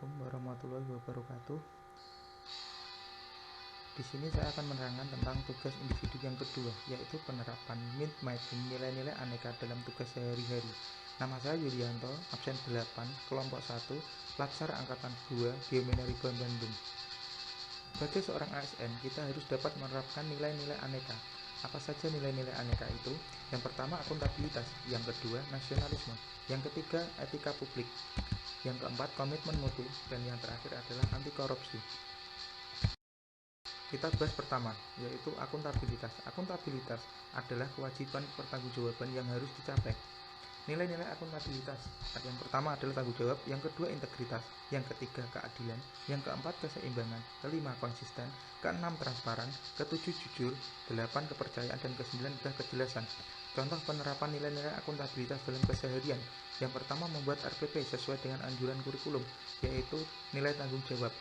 Assalamualaikum warahmatullahi wabarakatuh. Di sini saya akan menerangkan tentang tugas individu yang kedua, yaitu penerapan mapping nilai-nilai aneka dalam tugas sehari-hari. Nama saya Yulianto, absen 8, kelompok 1, Latsar Angkatan 2, Geomenerika Bandung. Sebagai seorang ASN, kita harus dapat menerapkan nilai-nilai aneka. Apa saja nilai-nilai aneka itu? Yang pertama, akuntabilitas. Yang kedua, nasionalisme. Yang ketiga, etika publik. Yang keempat, komitmen mutu. Dan yang terakhir adalah anti korupsi. Kita bahas pertama, yaitu akuntabilitas. Akuntabilitas adalah kewajiban pertanggungjawaban yang harus dicapai. Nilai-nilai akuntabilitas. Yang pertama adalah tanggung jawab, yang kedua integritas, yang ketiga keadilan, yang keempat keseimbangan, kelima konsisten, keenam transparan, ketujuh jujur, 8 kepercayaan, dan ke-9 adalah kejelasan. Contoh penerapan nilai-nilai akuntabilitas dalam keseharian. Yang pertama, membuat RPP sesuai dengan anjuran kurikulum, yaitu nilai tanggung jawab.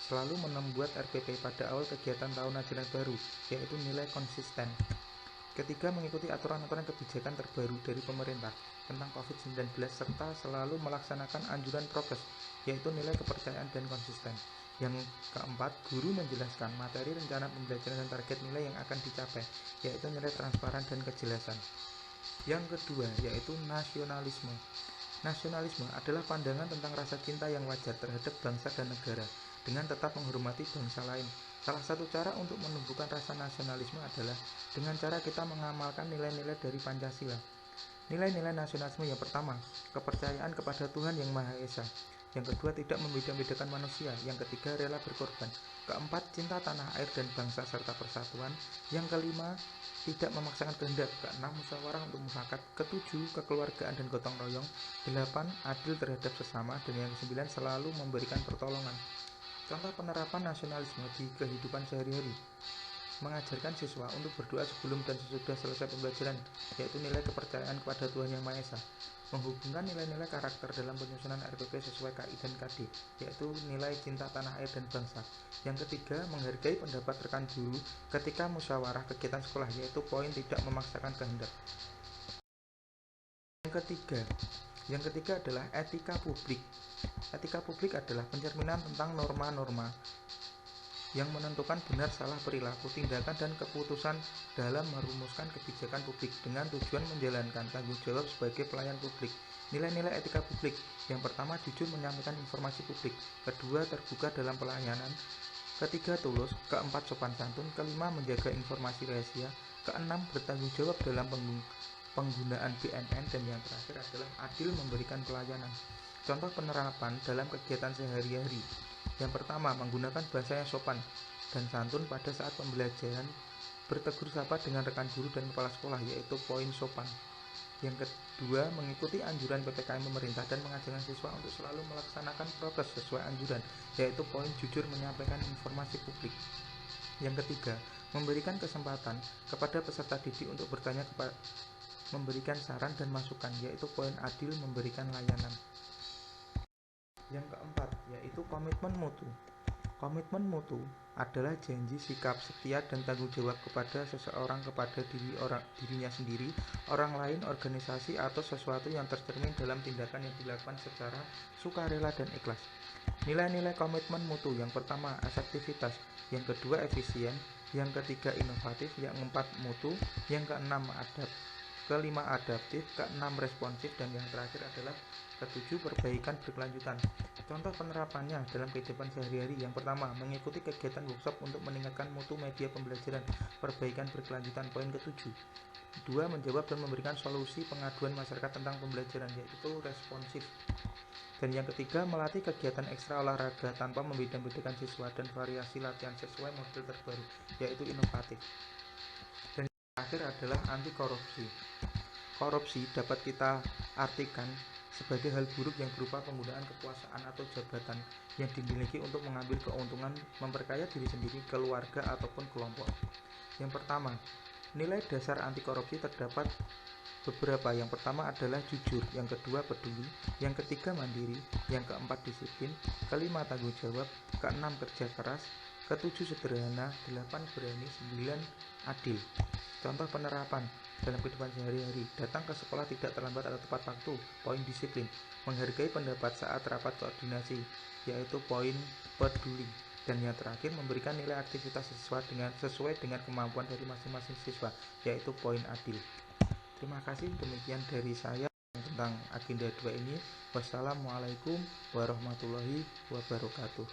Selalu membuat RPP pada awal kegiatan tahun ajaran baru, yaitu nilai konsisten. Ketiga, mengikuti aturan-aturan kebijakan terbaru dari pemerintah tentang COVID-19 serta selalu melaksanakan anjuran prokes, yaitu nilai kepercayaan dan konsisten. Yang keempat, guru menjelaskan materi rencana pembelajaran dan target nilai yang akan dicapai, yaitu nilai transparan dan kejelasan. Yang kedua, yaitu nasionalisme. Nasionalisme adalah pandangan tentang rasa cinta yang wajar terhadap bangsa dan negara, dengan tetap menghormati bangsa lain. Salah satu cara untuk menumbuhkan rasa nasionalisme adalah dengan cara kita mengamalkan nilai-nilai dari Pancasila. Nilai-nilai nasionalisme yang pertama, kepercayaan kepada Tuhan Yang Maha Esa. Yang kedua, tidak membeda-bedakan manusia. Yang ketiga, rela berkorban. Keempat, cinta tanah air dan bangsa serta persatuan. Yang kelima, tidak memaksakan kehendak. Keenam, musyawarah untuk mufakat. Ketujuh, kekeluargaan dan gotong royong. 8, adil terhadap sesama. Dan yang ke-9, selalu memberikan pertolongan. Contoh penerapan nasionalisme di kehidupan sehari-hari. Mengajarkan siswa untuk berdoa sebelum dan sesudah selesai pembelajaran, yaitu nilai kepercayaan kepada Tuhan Yang Maha Esa. Menghubungkan nilai-nilai karakter dalam penyusunan RPP sesuai KI dan KD, yaitu nilai cinta tanah air dan bangsa. Yang ketiga, menghargai pendapat rekan guru ketika musyawarah kegiatan sekolah, yaitu poin tidak memaksakan kehendak. Yang ketiga adalah etika publik. Etika publik adalah pencerminan tentang norma-norma yang menentukan benar salah perilaku, tindakan, dan keputusan dalam merumuskan kebijakan publik dengan tujuan menjalankan tanggung jawab sebagai pelayan publik. Nilai-nilai etika publik. Yang pertama, jujur menyampaikan informasi publik. Kedua, terbuka dalam pelayanan. Ketiga, tulus. Keempat, sopan santun. Kelima, menjaga informasi rahasia. Keenam, bertanggung jawab dalam penggunaan BNN. Dan yang terakhir adalah adil memberikan pelayanan. Contoh penerapan dalam kegiatan sehari-hari. Yang pertama, menggunakan bahasa yang sopan dan santun pada saat pembelajaran, bertegur sapa dengan rekan guru dan kepala sekolah, yaitu poin sopan. Yang kedua, mengikuti anjuran PPKM pemerintah dan mengajarkan siswa untuk selalu melaksanakan prokes sesuai anjuran, yaitu poin jujur menyampaikan informasi publik. Yang ketiga, memberikan kesempatan kepada peserta didik untuk bertanya memberikan saran dan masukan, yaitu poin adil memberikan layanan. Yang keempat, yaitu komitmen mutu. Komitmen mutu adalah janji sikap setia dan tanggung jawab kepada seseorang kepada dirinya sendiri, orang lain, organisasi, atau sesuatu yang tercermin dalam tindakan yang dilakukan secara sukarela dan ikhlas. Nilai-nilai komitmen mutu. Yang pertama, efektivitas. Yang kedua, efisien. Yang ketiga, inovatif. Yang keempat, mutu. Yang kelima, adaptif. Keenam, responsif. Dan yang terakhir adalah ketujuh, perbaikan berkelanjutan. Contoh penerapannya dalam kehidupan sehari-hari. Yang pertama, mengikuti kegiatan workshop untuk meningkatkan mutu media pembelajaran, perbaikan berkelanjutan. Poin ketujuh. Dua, menjawab dan memberikan solusi pengaduan masyarakat tentang pembelajaran, yaitu responsif. Dan yang ketiga, melatih kegiatan ekstra olahraga tanpa membeda-bedakan siswa dan variasi latihan sesuai model terbaru, yaitu inovatif. Dan yang terakhir adalah anti korupsi. Korupsi dapat kita artikan sebagai hal buruk yang berupa penggunaan kekuasaan atau jabatan yang dimiliki untuk mengambil keuntungan, memperkaya diri sendiri, keluarga, ataupun kelompok. Yang pertama, nilai dasar anti korupsi terdapat beberapa. Yang pertama adalah jujur, yang kedua peduli, yang ketiga mandiri, yang keempat disiplin, kelima tanggung jawab, keenam kerja keras, ketujuh sederhana, 8 berani, 9 adil. Contoh penerapan dalam kehidupan sehari-hari. Datang ke sekolah tidak terlambat atau tepat waktu. Poin disiplin. Menghargai pendapat saat rapat koordinasi, yaitu poin peduli. Dan yang terakhir, memberikan nilai aktivitas sesuai dengan kemampuan dari masing-masing siswa, yaitu poin adil. Terima kasih, demikian dari saya tentang agenda 2 ini. Wassalamualaikum warahmatullahi wabarakatuh.